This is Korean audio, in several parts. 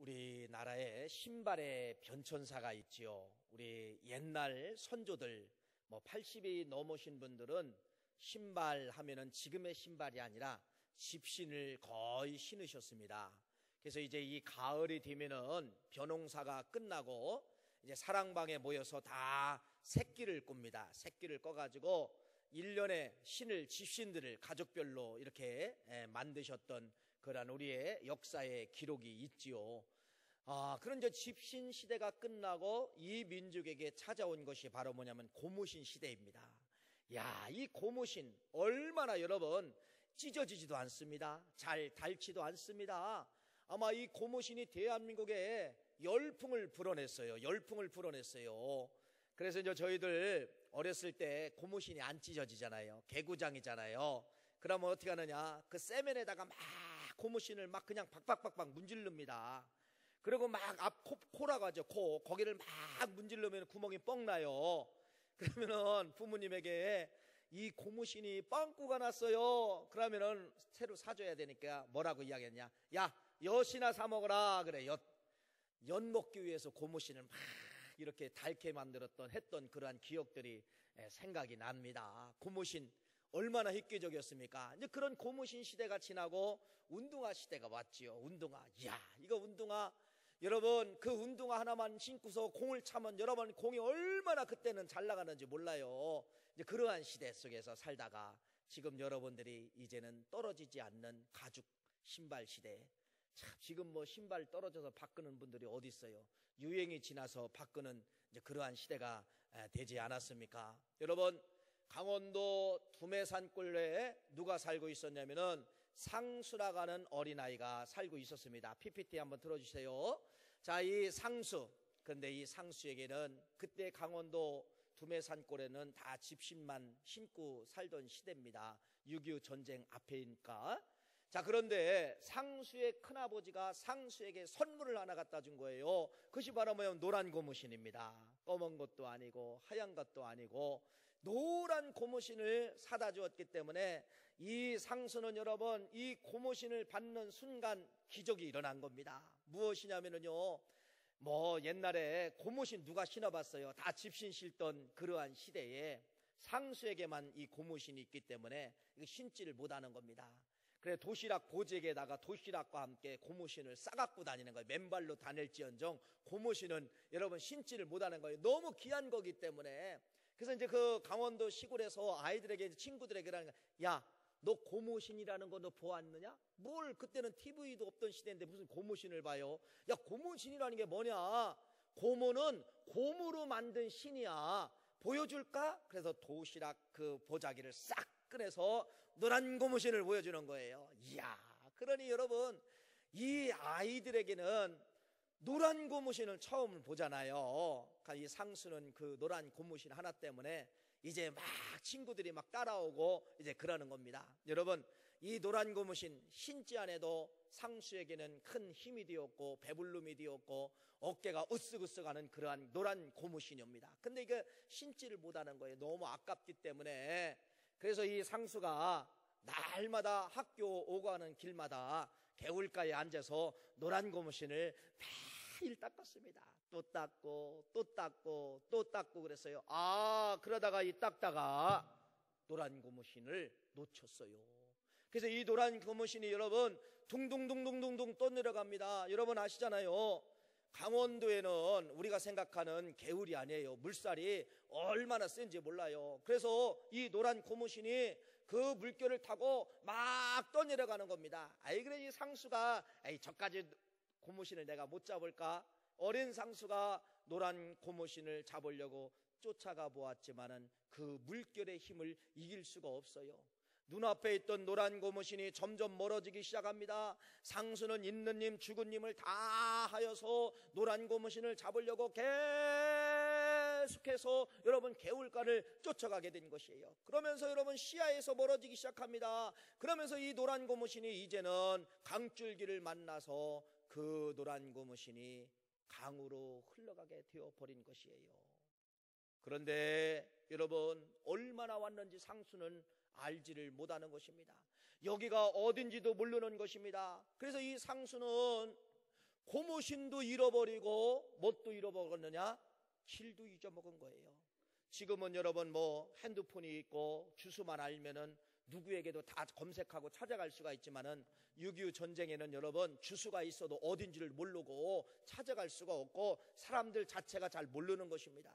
우리나라에 신발의 변천사가 있지요. 우리 옛날 선조들 80이 넘으신 분들은 신발 하면은 지금의 신발이 아니라 집신을 거의 신으셨습니다. 그래서 이제 이 가을이 되면은 벼농사가 끝나고 이제 사랑방에 모여서 다 새끼를 꿉니다. 새끼를 꺼가지고 1년에 신을 집신들을 가족별로 이렇게 만드셨던 그런 우리의 역사의 기록이 있지요. 그런 이제 집신 시대가 끝나고 이 민족에게 찾아온 것이 바로 뭐냐면 고무신 시대입니다. 이 고무신 얼마나 여러분 찢어지지도 않습니다. 잘 닳지도 않습니다. 아마 이 고무신이 대한민국에 열풍을 불어냈어요. 그래서 이제 저희들 어렸을 때 고무신이 안 찢어지잖아요. 개구장이잖아요. 그러면 어떻게 하느냐? 그 세면에다가 막 고무신을 막 그냥 박박박박 문질릅니다. 그리고 막 앞 코라고 하죠. 거기를 막 문질르면 구멍이 뻥 나요. 그러면은 부모님에게 이 고무신이 빵꾸가 났어요. 그러면은 새로 사줘야 되니까 뭐라고 이야기했냐? 야, 엿이나 사 먹어라. 그래. 엿 먹기 위해서 고무신을 막 이렇게 닳게 했던 그러한 기억들이 생각이 납니다. 고무신 얼마나 획기적이었습니까? 이제 그런 고무신 시대가 지나고 운동화 시대가 왔지요. 운동화. 이거 운동화. 여러분, 그 운동화 하나만 신고서 공을 차면 여러분 공이 얼마나 그때는 잘 나가는지 몰라요. 이제 그러한 시대 속에서 살다가 지금 여러분들이 이제는 떨어지지 않는 가죽 신발 시대. 참, 지금 신발 떨어져서 바꾸는 분들이 어디 있어요? 유행이 지나서 바꾸는 이제 그러한 시대가 되지 않았습니까? 여러분, 강원도 두메산골에 누가 살고 있었냐면은 상수라고 하는 어린아이가 살고 있었습니다. PPT 한번 들어주세요. 자, 이 상수. 그런데 이 상수에게는 그때 강원도 두메산골에는 다 집신만 신고 살던 시대입니다. 6.25 전쟁 앞에니까. 자, 그런데 상수의 큰아버지가 상수에게 선물을 하나 갖다 준 거예요. 그것이 바로 뭐냐면 노란 고무신입니다. 검은 것도 아니고 하얀 것도 아니고 노란 고무신을 사다 주었기 때문에 이 상수는 여러분 이 고무신을 받는 순간 기적이 일어난 겁니다. 무엇이냐면요, 옛날에 고무신 누가 신어봤어요? 다 집신 신던 그러한 시대에 상수에게만 이 고무신이 있기 때문에 이거 신지를 못하는 겁니다. 그래 도시락 보직에다가 도시락과 함께 고무신을 싸갖고 다니는 거예요. 맨발로 다닐지언정 고무신은 여러분 신지를 못하는 거예요. 너무 귀한 거기 때문에. 그래서 이제 그 강원도 시골에서 아이들에게 친구들에게 그러는 거야. 야, 너 고무신이라는 거 너 보았느냐? 뭘 그때는 TV도 없던 시대인데 무슨 고무신을 봐요? 야, 고무신이라는 게 뭐냐? 고무는 고무로 만든 신이야. 보여줄까? 그래서 도시락 그 보자기를 싹 꺼내서 노란 고무신을 보여주는 거예요. 그러니 여러분 이 아이들에게는 노란 고무신을 처음 보잖아요. 이 상수는 그 노란 고무신 하나 때문에 이제 막 친구들이 막 따라오고 이제 그러는 겁니다. 여러분, 이 노란 고무신 신지 않아도 상수에게는 큰 힘이 되었고 배불름이 되었고 어깨가 으쓱으쓱하는 그러한 노란 고무신입니다. 근데 이게 신지를 못하는 거예요. 너무 아깝기 때문에. 그래서 이 상수가 날마다 학교 오고 하는 길마다 개울가에 앉아서 노란 고무신을 매일 닦았습니다. 또 닦고 또 닦고 또 닦고 그랬어요. 그러다가 이 닦다가 노란 고무신을 놓쳤어요. 그래서 이 노란 고무신이 여러분 둥둥둥둥둥둥 떠내려갑니다. 여러분 아시잖아요. 강원도에는 우리가 생각하는 개울이 아니에요. 물살이 얼마나 센지 몰라요. 그래서 이 노란 고무신이 그 물결을 타고 막 떠내려가는 겁니다. 그래 이 상수가 저까지 고무신을 내가 못 잡을까? 어린 상수가 노란 고무신을 잡으려고 쫓아가 보았지만은 그 물결의 힘을 이길 수가 없어요. 눈앞에 있던 노란 고무신이 점점 멀어지기 시작합니다. 상수는 있는 님 죽은 님을 다 하여서 노란 고무신을 잡으려고 계속해서 여러분 개울가를 쫓아가게 된 것이에요. 그러면서 여러분 시야에서 멀어지기 시작합니다. 그러면서 이 노란 고무신이 이제는 강줄기를 만나서 그 노란 고무신이 강으로 흘러가게 되어버린 것이에요. 그런데 여러분 얼마나 왔는지 상수는 알지를 못하는 것입니다. 여기가 어딘지도 모르는 것입니다. 그래서 이 상수는 고무신도 잃어버리고 뭣도 잃어버렸느냐? 길도 잊어먹은 거예요. 지금은 여러분 뭐 핸드폰이 있고 주소만 알면은 누구에게도 다 검색하고 찾아갈 수가 있지만은 6.25 전쟁에는 여러분 주소가 있어도 어딘지를 모르고 찾아갈 수가 없고 사람들 자체가 잘 모르는 것입니다.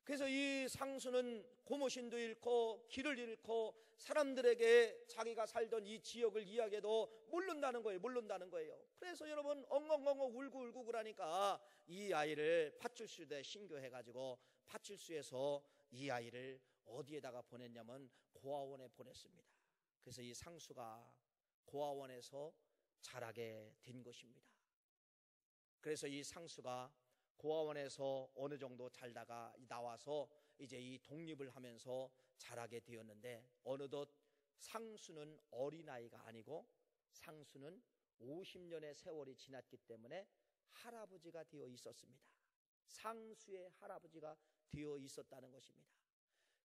그래서 이 상수는 고무신도 잃고 길을 잃고 사람들에게 자기가 살던 이 지역을 이야기해도 모른다는 거예요. 그래서 여러분 엉엉엉엉 울고 그러니까 이 아이를 파출소에 신고해가지고 파출소에서 이 아이를 어디에다가 보냈냐면 고아원에 보냈습니다. 그래서 이 상수가 고아원에서 자라게 된 것입니다. 그래서 이 상수가 고아원에서 어느 정도 살다가 나와서 이제 이 독립을 하면서 자라게 되었는데, 어느덧 상수는 어린아이가 아니고 상수는 50년의 세월이 지났기 때문에 할아버지가 되어 있었습니다. 상수의 할아버지가 되어 있었다는 것입니다.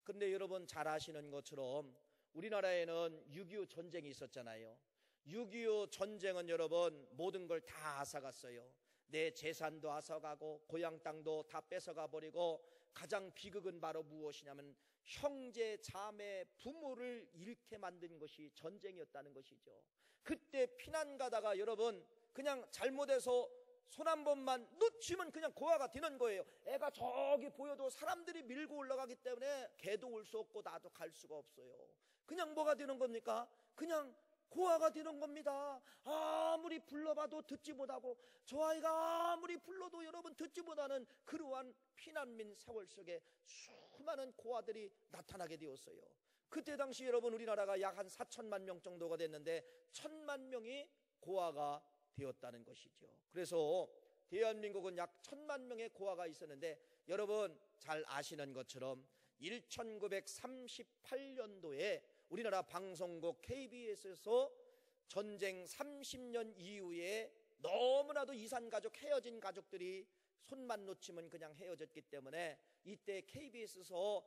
그런데 여러분 잘 아시는 것처럼 우리나라에는 6.25 전쟁이 있었잖아요. 6.25 전쟁은 여러분 모든 걸 다 앗아갔어요. 내 재산도 앗아가고 고향 땅도 다 뺏어가 버리고, 가장 비극은 바로 무엇이냐면 형제, 자매, 부모를 잃게 만든 것이 전쟁이었다는 것이죠. 그때 피난 가다가 여러분 그냥 잘못해서 손 한 번만 놓치면 그냥 고아가 되는 거예요. 애가 저기 보여도 사람들이 밀고 올라가기 때문에 걔도 올 수 없고 나도 갈 수가 없어요. 그냥 뭐가 되는 겁니까? 그냥 고아가 되는 겁니다. 아무리 불러봐도 듣지 못하고, 저 아이가 아무리 불러도 여러분 듣지 못하는 그러한 피난민 세월 속에 수많은 고아들이 나타나게 되었어요. 그때 당시 여러분 우리나라가 약 한 4천만 명 정도가 됐는데 1,000만 명이 고아가 되었다는 것이죠. 그래서 대한민국은 약 1,000만 명의 고아가 있었는데, 여러분 잘 아시는 것처럼 1938년도에 우리나라 방송국 KBS에서 전쟁 30년 이후에 너무나도 이산가족, 헤어진 가족들이 손만 놓치면 그냥 헤어졌기 때문에 이때 KBS에서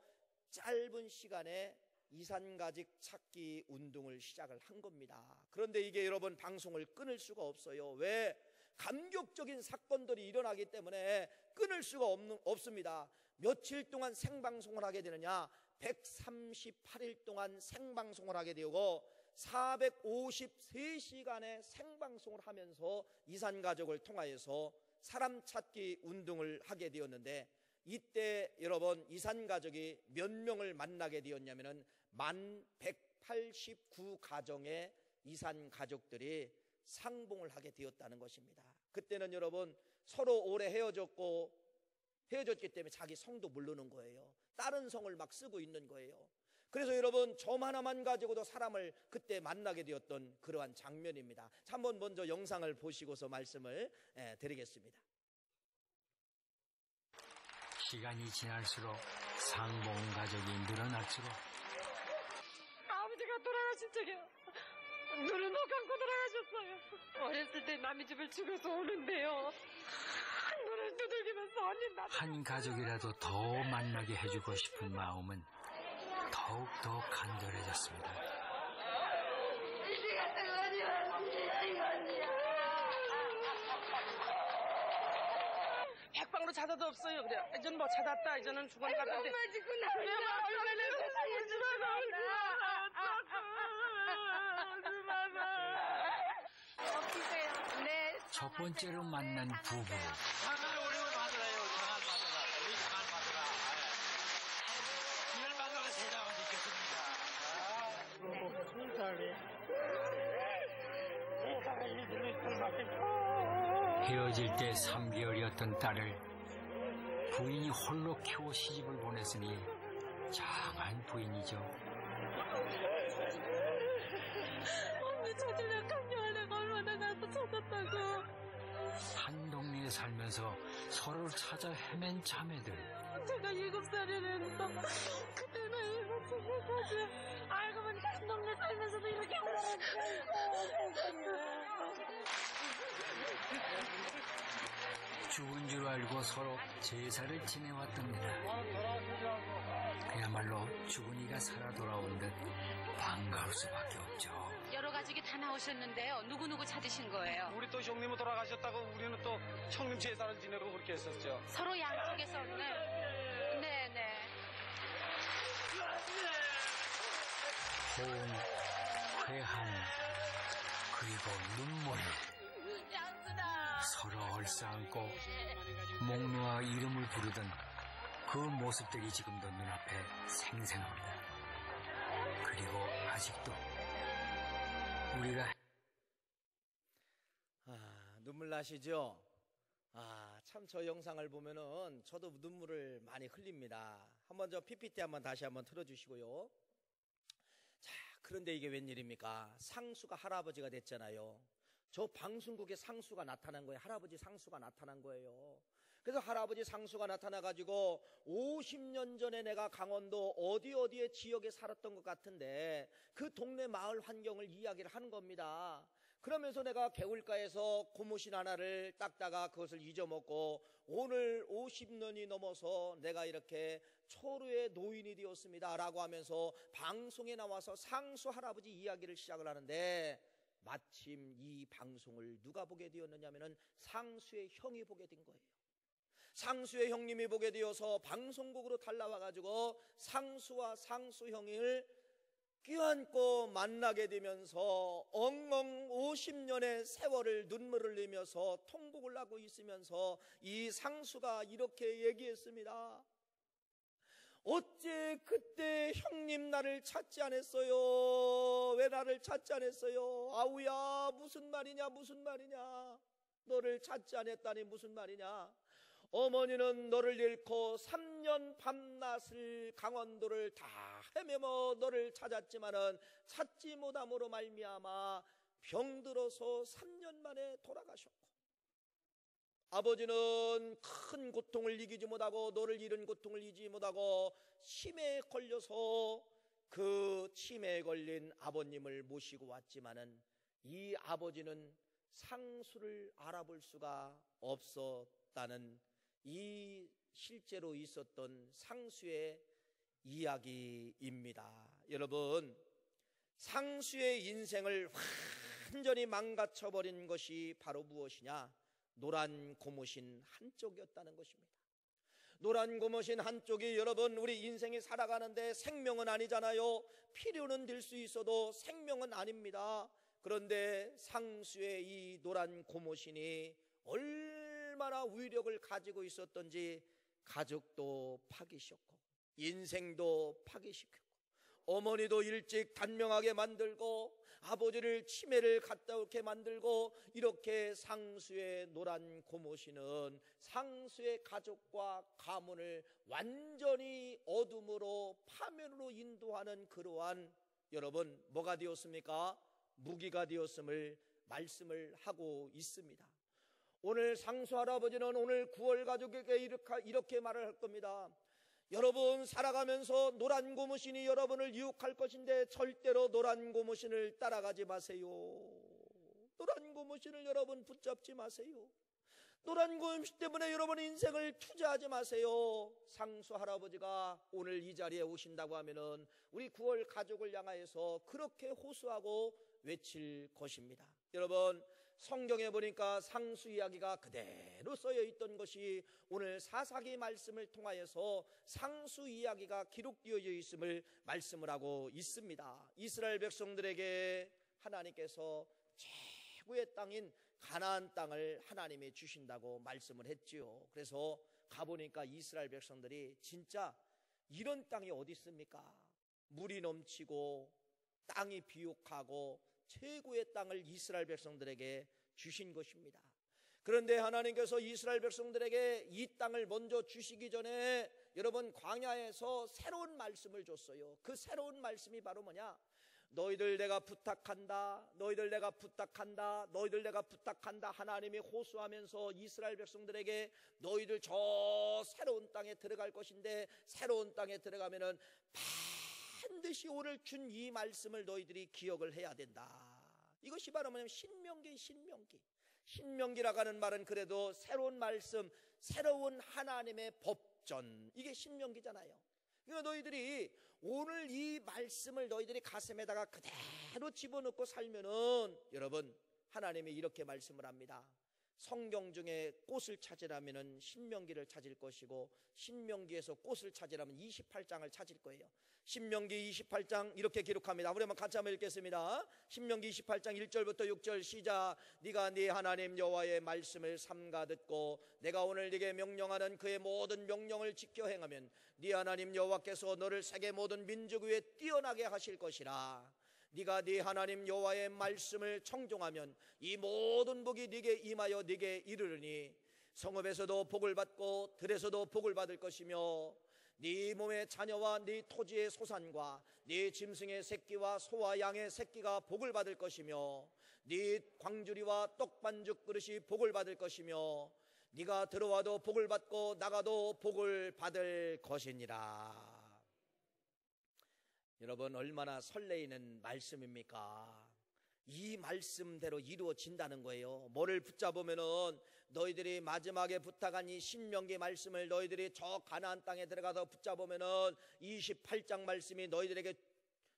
짧은 시간에 이산가족 찾기 운동을 시작을 한 겁니다. 그런데 이게 여러분 방송을 끊을 수가 없어요. 왜? 감격적인 사건들이 일어나기 때문에 끊을 수가 없습니다. 며칠 동안 생방송을 하게 되느냐? 138일 동안 생방송을 하게 되고 453시간의 생방송을 하면서 이산가족을 통하여서 사람 찾기 운동을 하게 되었는데, 이때 여러분 이산가족이 몇 명을 만나게 되었냐면은 1189가정의 이산가족들이 상봉을 하게 되었다는 것입니다. 그때는 여러분 서로 오래 헤어졌기 때문에 자기 성도 모르는 거예요. 다른 성을 막 쓰고 있는 거예요. 그래서 여러분 점 하나만 가지고도 사람을 그때 만나게 되었던 그러한 장면입니다. 한번 먼저 영상을 보시고서 말씀을 드리겠습니다. 시간이 지날수록 상봉 가족이 늘어날수록 아버지가 돌아가신 적에 눈을 못 감고 돌아가셨어요. 어렸을 때 남의 집을 죽여서 오는데요, 눈을 두들기면서 언니 나 한 가족이라도 더 만나게 해주고 싶은 마음은 더욱더 간절해졌습니다. 백방으로 찾아도 없어요. 그래 이제는 뭐 찾았다, 이제는 죽은 것 같은데 엄마 짓고 나오자. 얼마나 세상에 첫 번째로 만난 부부. 헤어질 때 3개월이었던 딸을 부인이 홀로 키워 시집을 보냈으니 장한 부인이죠. 언니 찾으려 강요하려고 얼마나 가서 찾았다고. 한 동네에 살면서 서로를 찾아 헤맨 자매들. 제가 7살이랬는데 그때는 7살까지 알고 보니까 한 동네 살면서도 이렇게 죽은 줄 알고 서로 제사를 지내왔답니다. 그야말로 죽은 이가 살아 돌아온 듯 반가울 수밖에 없죠. 여러 가족이 다 나오셨는데요. 누구누구 찾으신 거예요? 우리 또 형님은 돌아가셨다고 우리는 또 형님 제사를 지내고 그렇게 했었죠. 서로 양쪽에서 네네. 고운, 회한, 그리고 눈물. 서로 얼싸안고 목 놓아 이름을 부르던 그 모습들이 지금도 눈앞에 생생합니다. 그리고 아직도 우리가 눈물 나시죠? 참 저 영상을 보면은 저도 눈물을 많이 흘립니다. 한번 저 PPT 한번 다시 한번 틀어주시고요. 자, 그런데 이게 웬일입니까? 상수가 할아버지가 됐잖아요. 저 방송국에 상수가 나타난 거예요. 할아버지 상수가 나타난 거예요. 그래서 할아버지 상수가 나타나가지고 50년 전에 내가 강원도 어디에 지역에 살았던 것 같은데 그 동네 마을 환경을 이야기를 하는 겁니다. 그러면서 내가 개울가에서 고무신 하나를 닦다가 그것을 잊어먹고 오늘 50년이 넘어서 내가 이렇게 초루의 노인이 되었습니다 라고 하면서 방송에 나와서 상수 할아버지 이야기를 시작을 하는데 마침 이 방송을 누가 보게 되었느냐면은 상수의 형이 보게 된 거예요. 상수의 형님이 보게 되어서 방송국으로 달라와가지고 상수와 상수 형을 껴안고 만나게 되면서 엉엉 50년의 세월을 눈물을 흘리면서 통곡을 하고 있으면서 이 상수가 이렇게 얘기했습니다. 어째 그때 형님 나를 찾지 않았어요? 왜 나를 찾지 않았어요? 아우야, 무슨 말이냐 무슨 말이냐, 너를 찾지 않았다니 무슨 말이냐. 어머니는 너를 잃고 3년 밤낮을 강원도를 다 헤매며 너를 찾았지만은 찾지 못함으로 말미암아 병들어서 3년 만에 돌아가셨고, 아버지는 큰 고통을 이기지 못하고 너를 잃은 고통을 이기지 못하고 치매에 걸려서 그 치매에 걸린 아버님을 모시고 왔지만은 이 아버지는 상수를 알아볼 수가 없었다는 이 실제로 있었던 상수의 이야기입니다. 여러분, 상수의 인생을 완전히 망가쳐버린 것이 바로 무엇이냐? 노란 고무신 한쪽이었다는 것입니다. 노란 고무신 한쪽이 여러분 우리 인생이 살아가는데 생명은 아니잖아요. 필요는 될 수 있어도 생명은 아닙니다. 그런데 상수의 이 노란 고무신이 얼마나 위력을 가지고 있었던지 가족도 파기시켰고 인생도 파기시켰고 어머니도 일찍 단명하게 만들고 아버지를 치매를 갖다 오게 만들고 이렇게 상수의 노란 고무신은 상수의 가족과 가문을 완전히 어둠으로 파멸로 인도하는 그러한 여러분 뭐가 되었습니까? 무기가 되었음을 말씀을 하고 있습니다. 오늘 상수 할아버지는 오늘 9월 가족에게 이렇게 말을 할 겁니다. 여러분 살아가면서 노란 고무신이 여러분을 유혹할 것인데 절대로 노란 고무신을 따라가지 마세요. 노란 고무신을 여러분 붙잡지 마세요. 노란 고무신 때문에 여러분 인생을 투자하지 마세요. 상수 할아버지가 오늘 이 자리에 오신다고 하면은 우리 9월 가족을 향하여서 그렇게 호소하고 외칠 것입니다. 여러분 성경에 보니까 상수 이야기가 그대로 써여 있던 것이 오늘 사사기 말씀을 통하여서 상수 이야기가 기록되어 있음을 말씀을 하고 있습니다. 이스라엘 백성들에게 하나님께서 최고의 땅인 가나안 땅을 하나님이 주신다고 말씀을 했지요. 그래서 가보니까 이스라엘 백성들이 진짜 이런 땅이 어디 있습니까? 물이 넘치고 땅이 비옥하고 최고의 땅을 이스라엘 백성들에게 주신 것입니다. 그런데 하나님께서 이스라엘 백성들에게 이 땅을 먼저 주시기 전에 여러분 광야에서 새로운 말씀을 줬어요. 그 새로운 말씀이 바로 뭐냐? 너희들 내가 부탁한다, 너희들 내가 부탁한다, 너희들 내가 부탁한다. 하나님이 호소하면서 이스라엘 백성들에게 너희들 저 새로운 땅에 들어갈 것인데 새로운 땅에 들어가면은 반드시 오늘 준 이 말씀을 너희들이 기억을 해야 된다. 이것이 바로 뭐냐면 신명기 신명기라고 하는 말은 그래도 새로운 말씀, 새로운 하나님의 법전, 이게 신명기잖아요. 그러니까 너희들이 오늘 이 말씀을 너희들이 가슴에다가 그대로 집어넣고 살면은, 여러분, 하나님이 이렇게 말씀을 합니다. 성경 중에 꽃을 찾으라면 신명기를 찾을 것이고, 신명기에서 꽃을 찾으라면 28장을 찾을 거예요. 신명기 28장 이렇게 기록합니다. 우리 한번 같이 한번 읽겠습니다. 신명기 28장 1절부터 6절 시작. 네가 네 하나님 여호와의 말씀을 삼가 듣고 내가 오늘 네게 명령하는 그의 모든 명령을 지켜 행하면 네 하나님 여호와께서 너를 세계 모든 민족 위에 뛰어나게 하실 것이라. 네가 네 하나님 여호와의 말씀을 청종하면 이 모든 복이 네게 임하여 네게 이르르니 성읍에서도 복을 받고 들에서도 복을 받을 것이며 네 몸의 자녀와 네 토지의 소산과 네 짐승의 새끼와 소와 양의 새끼가 복을 받을 것이며 네 광주리와 떡반죽 그릇이 복을 받을 것이며 네가 들어와도 복을 받고 나가도 복을 받을 것이니라. 여러분, 얼마나 설레이는 말씀입니까? 이 말씀대로 이루어진다는 거예요. 뭐를 붙잡으면은 너희들이 마지막에 부탁한 이 신명기 말씀을 너희들이 저 가나안 땅에 들어가서 붙잡으면은 28장 말씀이 너희들에게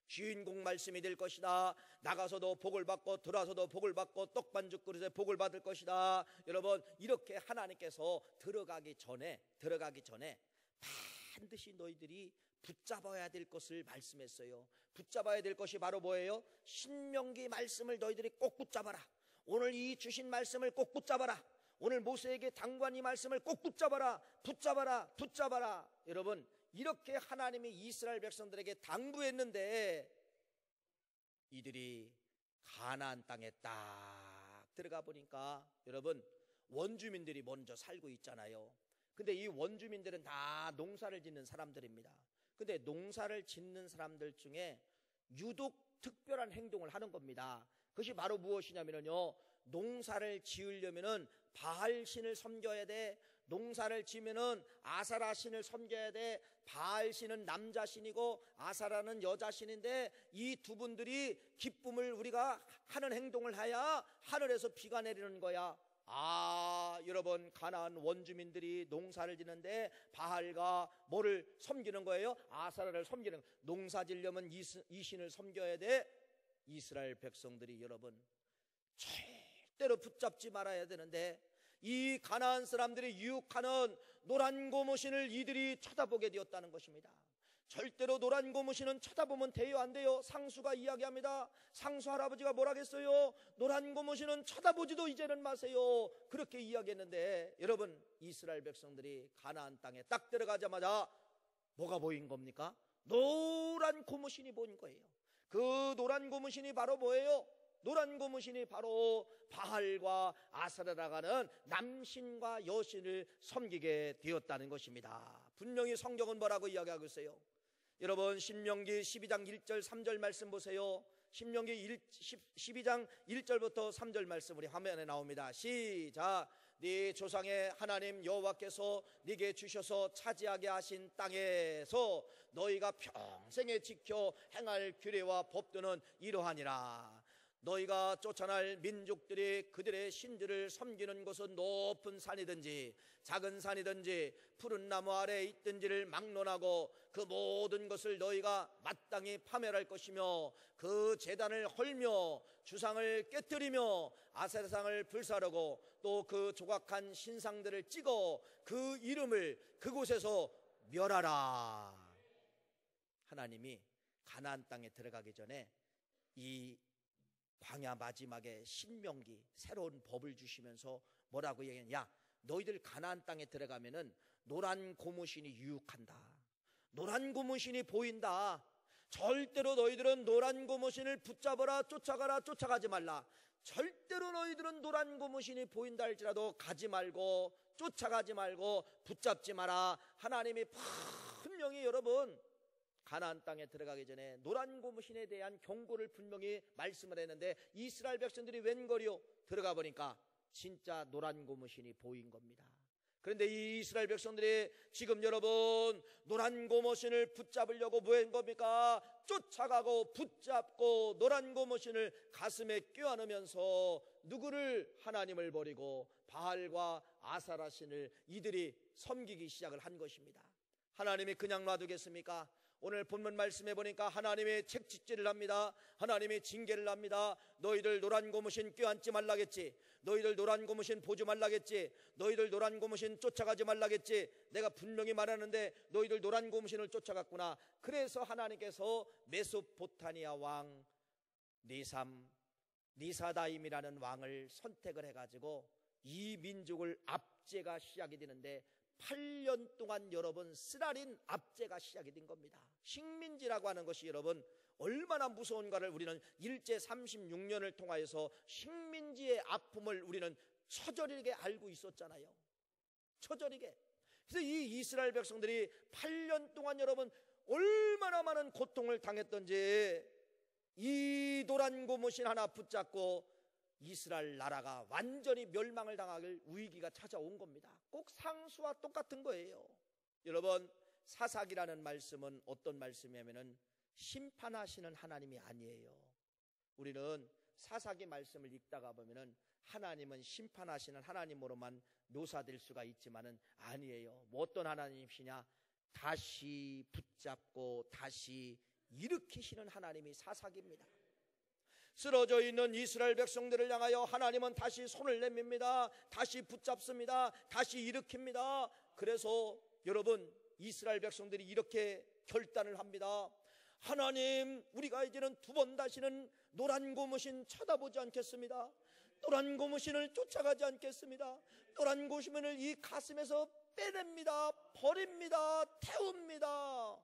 주인공 말씀이 될 것이다. 나가서도 복을 받고 들어와서도 복을 받고 떡반죽 그릇에 복을 받을 것이다. 여러분, 이렇게 하나님께서 들어가기 전에 반드시 너희들이 붙잡아야 될 것을 말씀했어요. 붙잡아야 될 것이 바로 뭐예요? 신명기 말씀을 너희들이 꼭 붙잡아라. 오늘 이 주신 말씀을 꼭 붙잡아라. 오늘 모세에게 당부한 이 말씀을 꼭 붙잡아라. 붙잡아라. 여러분, 이렇게 하나님이 이스라엘 백성들에게 당부했는데 이들이 가나안 땅에 딱 들어가 보니까 여러분, 원주민들이 먼저 살고 있잖아요. 근데 이 원주민들은 다 농사를 짓는 사람들입니다. 근데 농사를 짓는 사람들 중에 유독 특별한 행동을 하는 겁니다. 그것이 바로 무엇이냐면요, 농사를 지으려면은 바알 신을 섬겨야 돼. 농사를 지면은 아사라 신을 섬겨야 돼. 바알 신은 남자 신이고 아사라는 여자 신인데 이 두 분들이 기쁨을 우리가 하는 행동을 해야 하늘에서 비가 내리는 거야. 여러분, 가나안 원주민들이 농사를 짓는데 바알과 뭐를 섬기는 거예요? 아사라를 섬기는 거예요. 농사 지려면 이 신을 섬겨야 돼. 이스라엘 백성들이 여러분 절대로 붙잡지 말아야 되는데 이 가나안 사람들이 유혹하는 노란 고무신을 이들이 쳐다보게 되었다는 것입니다. 절대로 노란 고무신은 쳐다보면 돼요, 안 돼요? 상수가 이야기합니다. 상수 할아버지가 뭐라겠어요? 노란 고무신은 쳐다보지도 이제는 마세요. 그렇게 이야기했는데 여러분, 이스라엘 백성들이 가나안 땅에 딱 들어가자마자 뭐가 보인 겁니까? 노란 고무신이 보인 거예요. 그 노란 고무신이 바로 뭐예요? 노란 고무신이 바로 바알과 아사라라가는 남신과 여신을 섬기게 되었다는 것입니다. 분명히 성경은 뭐라고 이야기하고 있어요? 여러분, 신명기 12장 1절 3절 말씀 보세요. 신명기 12장 1절부터 3절 말씀 우리 화면에 나옵니다. 시작. 네 조상의 하나님 여호와께서 네게 주셔서 차지하게 하신 땅에서 너희가 평생에 지켜 행할 규례와 법도는 이러하니라. 너희가 쫓아날 민족들이 그들의 신들을 섬기는 곳은 높은 산이든지 작은 산이든지 푸른 나무 아래에 있든지를 막론하고 그 모든 것을 너희가 마땅히 파멸할 것이며 그 제단을 헐며 주상을 깨뜨리며 아세라상을 불사르고 또 그 조각한 신상들을 찍어 그 이름을 그곳에서 멸하라. 하나님이 가나안 땅에 들어가기 전에 이 광야 마지막에 신명기 새로운 법을 주시면서 뭐라고 얘기하냐? 야, 너희들 가나안 땅에 들어가면은 노란 고무신이 유혹한다. 노란 고무신이 보인다. 절대로 너희들은 노란 고무신을 붙잡아라, 쫓아가라, 쫓아가지 말라. 절대로 너희들은 노란 고무신이 보인다 할지라도 가지 말고 쫓아가지 말고 붙잡지 마라. 하나님이 분명히 여러분 가나안 땅에 들어가기 전에 노란 고무신에 대한 경고를 분명히 말씀을 했는데 이스라엘 백성들이 웬걸요? 들어가 보니까 진짜 노란 고무신이 보인 겁니다. 그런데 이 이스라엘 백성들이 지금 여러분 노란 고무신을 붙잡으려고 뭐 한 겁니까? 쫓아가고 붙잡고 노란 고무신을 가슴에 껴안으면서 누구를? 하나님을 버리고 바알과 아사라신을 이들이 섬기기 시작을 한 것입니다. 하나님이 그냥 놔두겠습니까? 오늘 본문 말씀해 보니까 하나님이 책짓질을 합니다. 하나님이 징계를 합니다. 너희들 노란 고무신 껴안지 말라겠지. 너희들 노란 고무신 보지 말라겠지. 너희들 노란 고무신 쫓아가지 말라겠지. 내가 분명히 말하는데 너희들 노란 고무신을 쫓아갔구나. 그래서 하나님께서 메소포타미아 왕 니사다임이라는 왕을 선택을 해가지고 이 민족을 압제가 시작이 되는데 8년 동안 여러분 쓰라린 압제가 시작이 된 겁니다. 식민지라고 하는 것이 여러분 얼마나 무서운가를 우리는 일제 36년을 통하여서 식민지의 아픔을 우리는 처절하게 알고 있었잖아요. 처절하게. 그래서 이 이스라엘 백성들이 8년 동안 여러분 얼마나 많은 고통을 당했던지 이 노란 고무신 하나 붙잡고 이스라엘 나라가 완전히 멸망을 당할 위기가 찾아온 겁니다. 꼭 상수와 똑같은 거예요. 여러분 사사기라는 말씀은 어떤 말씀이냐면은 심판하시는 하나님이 아니에요. 우리는 사사기 말씀을 읽다가 보면은 하나님은 심판하시는 하나님으로만 묘사될 수가 있지만은 아니에요. 뭐 어떤 하나님이시냐? 다시 붙잡고 다시 일으키시는 하나님이 사사기입니다. 쓰러져 있는 이스라엘 백성들을 향하여 하나님은 다시 손을 내밉니다. 다시 붙잡습니다. 다시 일으킵니다. 그래서 여러분 이스라엘 백성들이 이렇게 결단을 합니다. 하나님, 우리가 이제는 두 번 다시는 노란 고무신 쳐다보지 않겠습니다. 노란 고무신을 쫓아가지 않겠습니다. 노란 고무신을 이 가슴에서 빼냅니다. 버립니다. 태웁니다.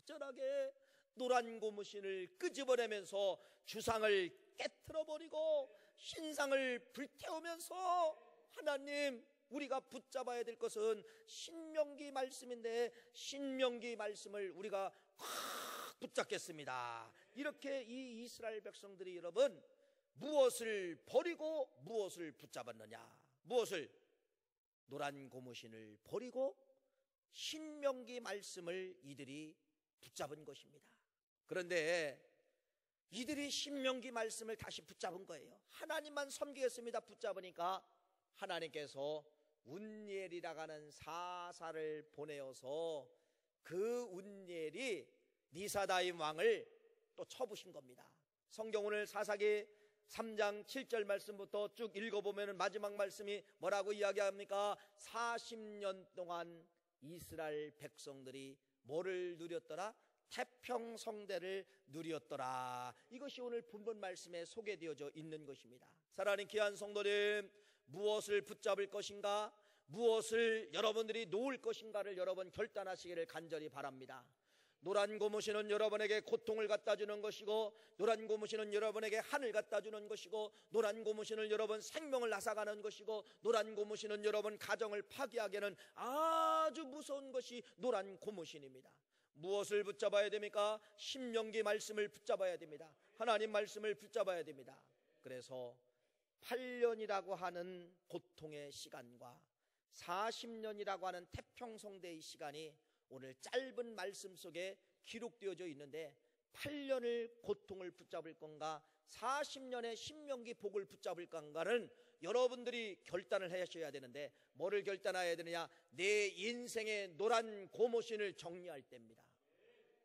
처절하게 노란 고무신을 끄집어내면서 주상을 깨트려버리고 신상을 불태우면서 하나님, 우리가 붙잡아야 될 것은 신명기 말씀인데 신명기 말씀을 우리가 확 붙잡겠습니다. 이렇게 이 이스라엘 백성들이 여러분 무엇을 버리고 무엇을 붙잡았느냐? 무엇을? 노란 고무신을 버리고 신명기 말씀을 이들이 붙잡은 것입니다. 그런데 이들이 신명기 말씀을 다시 붙잡은 거예요. 하나님만 섬기겠습니다. 붙잡으니까 하나님께서 운니엘이라고 하는 사사를 보내어서 그 운니엘이 니사다임 왕을 또 쳐부신 겁니다. 성경 오늘 사사기 3장 7절 말씀부터 쭉 읽어보면 마지막 말씀이 뭐라고 이야기합니까? 40년 동안 이스라엘 백성들이 뭐를 누렸더라? 태평성대를 누렸더라. 이것이 오늘 본문 말씀에 소개되어져 있는 것입니다. 사랑하는 귀한 성도님, 무엇을 붙잡을 것인가, 무엇을 여러분들이 놓을 것인가를 여러분 결단하시기를 간절히 바랍니다. 노란 고무신은 여러분에게 고통을 갖다 주는 것이고, 노란 고무신은 여러분에게 하늘 갖다 주는 것이고, 노란 고무신은 여러분 생명을 앗아가는 것이고, 노란 고무신은 여러분 가정을 파괴하게는 아주 무서운 것이 노란 고무신입니다. 무엇을 붙잡아야 됩니까? 신명기 말씀을 붙잡아야 됩니다. 하나님 말씀을 붙잡아야 됩니다. 그래서 8년이라고 하는 고통의 시간과 40년이라고 하는 태평성대의 시간이 오늘 짧은 말씀 속에 기록되어져 있는데, 8년을 고통을 붙잡을 건가 40년의 신명기 복을 붙잡을 건가는 여러분들이 결단을 하셔야 되는데, 뭐를 결단해야 되느냐? 내 인생의 노란 고무신을 정리할 때입니다.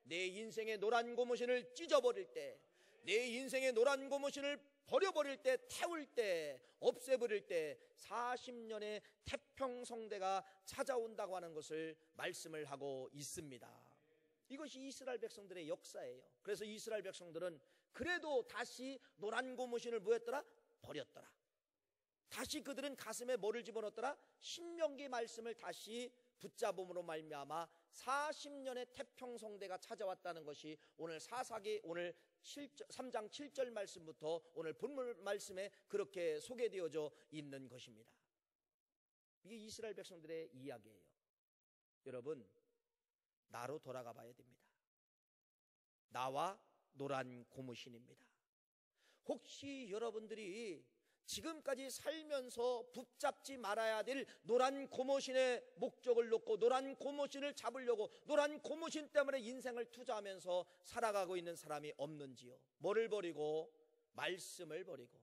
내 인생의 노란 고무신을 찢어버릴 때, 내 인생의 노란 고무신을 버려버릴 때, 태울 때, 없애버릴 때 40년의 태평성대가 찾아온다고 하는 것을 말씀을 하고 있습니다. 이것이 이스라엘 백성들의 역사예요. 그래서 이스라엘 백성들은 그래도 다시 노란 고무신을 뭐했더라? 버렸더라. 다시 그들은 가슴에 뭐를 집어넣었더라? 신명기 말씀을 다시 붙잡음으로 말미암아 40년의 태평성대가 찾아왔다는 것이 오늘 사사기 오늘 3장 7절 말씀부터 오늘 본문 말씀에 그렇게 소개되어져 있는 것입니다. 이게 이스라엘 백성들의 이야기예요. 여러분, 나로 돌아가 봐야 됩니다. 나와 노란 고무신입니다. 혹시 여러분들이 지금까지 살면서 붙잡지 말아야 될 노란 고무신의 목적을 놓고 노란 고무신을 잡으려고 노란 고무신 때문에 인생을 투자하면서 살아가고 있는 사람이 없는지요? 뭐를 버리고? 말씀을 버리고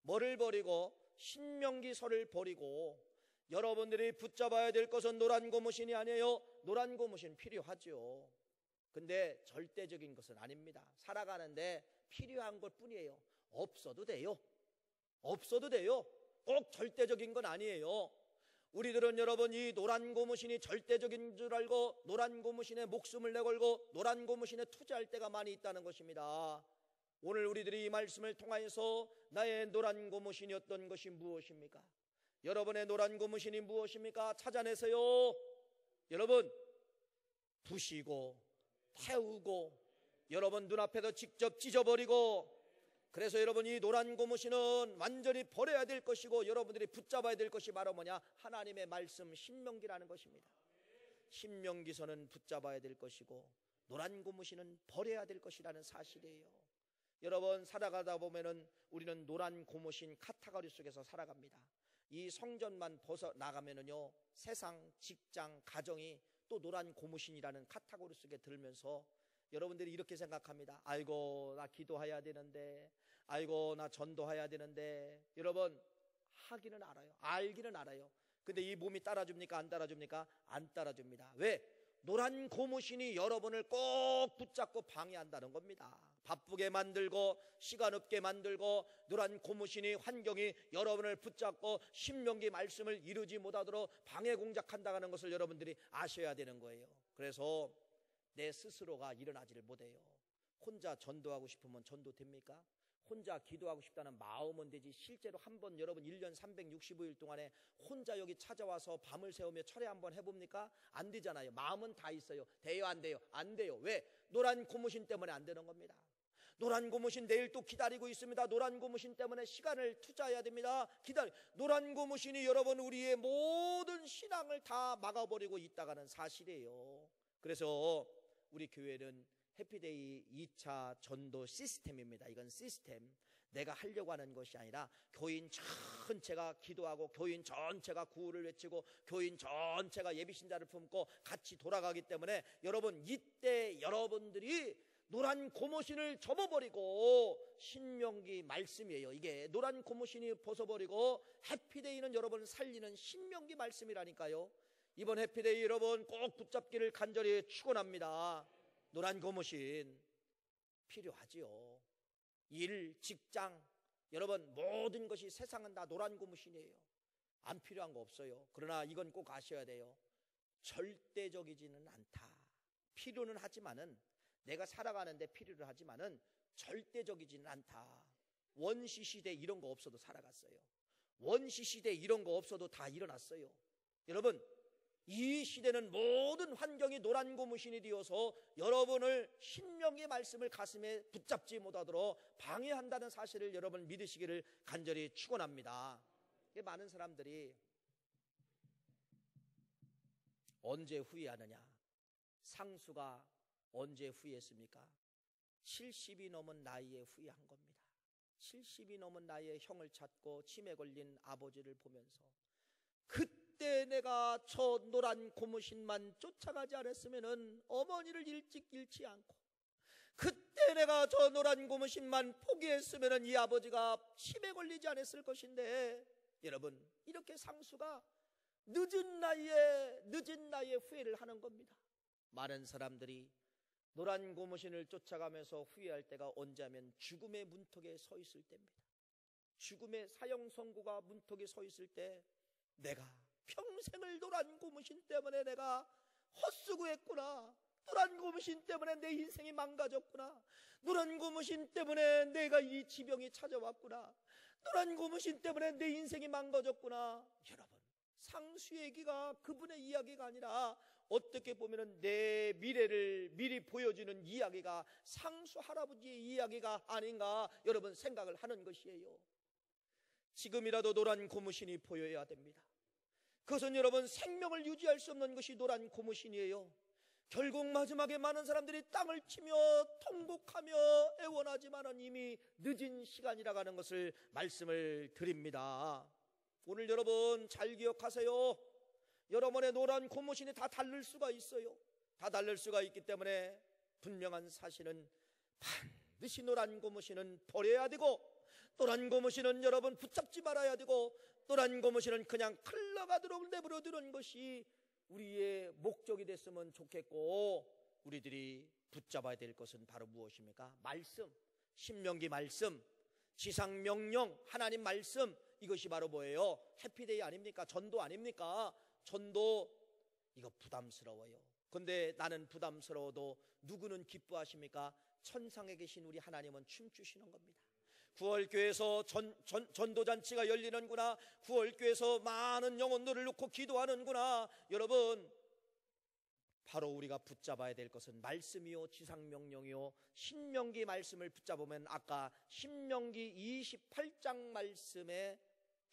뭐를 버리고 신명기서를 버리고 여러분들이 붙잡아야 될 것은 노란 고무신이 아니에요. 노란 고무신 필요하죠. 근데 절대적인 것은 아닙니다. 살아가는데 필요한 것 뿐이에요. 없어도 돼요. 없어도 돼요. 꼭 절대적인 건 아니에요. 우리들은 여러분 이 노란 고무신이 절대적인 줄 알고 노란 고무신에 목숨을 내걸고 노란 고무신에 투자할 때가 많이 있다는 것입니다. 오늘 우리들이 이 말씀을 통하여서 나의 노란 고무신이었던 것이 무엇입니까? 여러분의 노란 고무신이 무엇입니까? 찾아내세요. 여러분, 부시고 태우고 여러분 눈앞에서 직접 찢어버리고, 그래서 여러분 이 노란 고무신은 완전히 버려야 될 것이고 여러분들이 붙잡아야 될 것이 바로 뭐냐? 하나님의 말씀 신명기라는 것입니다. 신명기서는 붙잡아야 될 것이고 노란 고무신은 버려야 될 것이라는 사실이에요. 여러분 살아가다 보면은 우리는 노란 고무신 카테고리 속에서 살아갑니다. 이 성전만 벗어나가면은요, 세상, 직장, 가정이 또 노란 고무신이라는 카테고리 속에 들면서 여러분들이 이렇게 생각합니다. 아이고 나 기도해야 되는데, 아이고 나 전도해야 되는데. 여러분 하기는 알아요. 알기는 알아요. 근데 이 몸이 따라줍니까? 안 따라줍니까? 안 따라줍니다. 왜? 노란 고무신이 여러분을 꼭 붙잡고 방해한다는 겁니다. 바쁘게 만들고 시간 없게 만들고 노란 고무신이 환경이 여러분을 붙잡고 신명기 말씀을 이루지 못하도록 방해 공작한다는 것을 여러분들이 아셔야 되는 거예요. 그래서 내 스스로가 일어나지를 못해요. 혼자 전도하고 싶으면 전도됩니까? 혼자 기도하고 싶다는 마음은 되지, 실제로 한번 여러분 1년 365일 동안에 혼자 여기 찾아와서 밤을 새우며 철회 한번 해봅니까? 안 되잖아요. 마음은 다 있어요. 돼요 안 돼요? 안 돼요. 왜? 노란 고무신 때문에 안 되는 겁니다. 노란 고무신 내일 또 기다리고 있습니다. 노란 고무신 때문에 시간을 투자해야 됩니다. 노란 고무신이 여러분 우리의 모든 신앙을 다 막아버리고 있다가는 사실이에요. 그래서 우리 교회는 해피데이 2차 전도 시스템입니다. 이건 시스템. 내가 하려고 하는 것이 아니라 교인 전체가 기도하고 교인 전체가 구호를 외치고 교인 전체가 예비신자를 품고 같이 돌아가기 때문에 여러분 이때 여러분들이 노란 고무신을 접어버리고, 신명기 말씀이에요. 이게 노란 고무신이 벗어버리고 해피데이는 여러분을 살리는 신명기 말씀이라니까요. 이번 해피데이 여러분 꼭 붙잡기를 간절히 축원합니다. 노란 고무신 필요하지요. 일, 직장, 여러분 모든 것이 세상은 다 노란 고무신이에요. 안 필요한 거 없어요. 그러나 이건 꼭 아셔야 돼요. 절대적이지는 않다. 필요는 하지만은, 내가 살아가는데 필요를 하지만은 절대적이지는 않다. 원시 시대 이런 거 없어도 살아갔어요. 원시 시대 이런 거 없어도 다 일어났어요. 여러분 이 시대는 모든 환경이 노란 고무신이 되어서 여러분을 신명의 말씀을 가슴에 붙잡지 못하도록 방해한다는 사실을 여러분 믿으시기를 간절히 축원합니다. 많은 사람들이 언제 후회하느냐? 상수가 언제 후회했습니까? 70이 넘은 나이에 후회한 겁니다. 70이 넘은 나이에 형을 찾고 치매 걸린 아버지를 보면서 그때 내가 저 노란 고무신만 쫓아가지 않았으면 어머니를 일찍 잃지 않고, 그때 내가 저 노란 고무신만 포기했으면 이 아버지가 치매 걸리지 않았을 것인데, 여러분 이렇게 상수가 늦은 나이에 후회를 하는 겁니다. 많은 사람들이 노란 고무신을 쫓아가면서 후회할 때가 언제 하면 죽음의 문턱에 서 있을 때입니다. 죽음의 사형 선고가 문턱에 서 있을 때, 내가 평생을 노란 고무신 때문에 내가 헛수고했구나. 노란 고무신 때문에 내 인생이 망가졌구나. 노란 고무신 때문에 내가 이 지병이 찾아왔구나. 노란 고무신 때문에 내 인생이 망가졌구나. 여러분 상수 얘기가 그분의 이야기가 아니라 어떻게 보면 내 미래를 미리 보여주는 이야기가 상수 할아버지의 이야기가 아닌가 여러분 생각을 하는 것이에요. 지금이라도 노란 고무신이 보여야 됩니다. 그것은 여러분 생명을 유지할 수 없는 것이 노란 고무신이에요. 결국 마지막에 많은 사람들이 땅을 치며 통곡하며 애원하지만 이미 늦은 시간이라고 하는 것을 말씀을 드립니다. 오늘 여러분 잘 기억하세요. 여러분의 노란 고무신이 다 닳을 수가 있어요. 다 닳을 수가 있기 때문에 분명한 사실은 반드시 노란 고무신은 버려야 되고, 노란 고무신은 여러분 붙잡지 말아야 되고, 노란 고무신은 그냥 흘러가도록 내버려 두는 것이 우리의 목적이 됐으면 좋겠고, 우리들이 붙잡아야 될 것은 바로 무엇입니까? 말씀, 신명기 말씀, 지상명령, 하나님 말씀, 이것이 바로 뭐예요? 해피데이 아닙니까? 전도 아닙니까? 전도, 이거 부담스러워요. 근데 나는 부담스러워도 누구는 기뻐하십니까? 천상에 계신 우리 하나님은 춤추시는 겁니다. 9월교회에서 전도잔치가 열리는구나, 9월교회에서 많은 영혼들을 놓고 기도하는구나. 여러분, 바로 우리가 붙잡아야 될 것은 말씀이요, 지상명령이요, 신명기 말씀을 붙잡으면 아까 신명기 28장 말씀의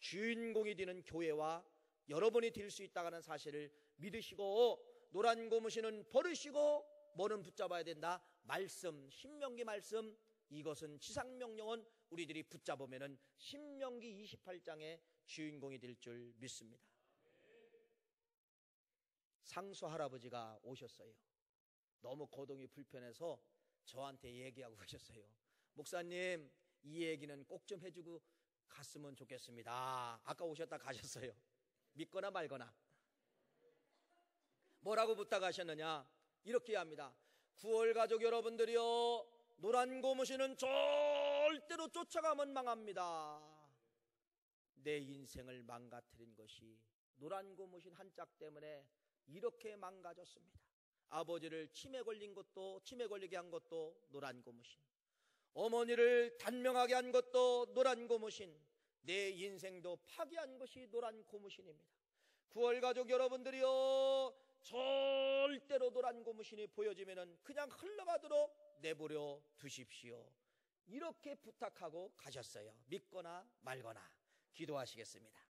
주인공이 되는 교회와 여러분이 될 수 있다는 사실을 믿으시고, 노란 고무신은 버리시고 뭐는 붙잡아야 된다? 말씀, 신명기 말씀, 이것은 지상명령은 우리들이 붙잡으면 신명기 28장의 주인공이 될 줄 믿습니다. 상수 할아버지가 오셨어요. 너무 거동이 불편해서 저한테 얘기하고 계셨어요. 목사님, 이 얘기는 꼭 좀 해주고 갔으면 좋겠습니다. 아까 오셨다 가셨어요. 믿거나 말거나. 뭐라고 부탁하셨느냐? 이렇게 합니다. 9월 가족 여러분들이요, 노란 고무신은 절대로 쫓아가면 망합니다. 내 인생을 망가뜨린 것이 노란 고무신 한 짝 때문에 이렇게 망가졌습니다. 아버지를 치매 걸리게 한 것도 노란 고무신, 어머니를 단명하게 한 것도 노란 고무신, 내 인생도 파괴한 것이 노란 고무신입니다. 9월 가족 여러분들이요, 절대로 노란 고무신이 보여지면 그냥 흘러가도록 내버려 두십시오. 이렇게 부탁하고 가셨어요. 믿거나 말거나. 기도하시겠습니다.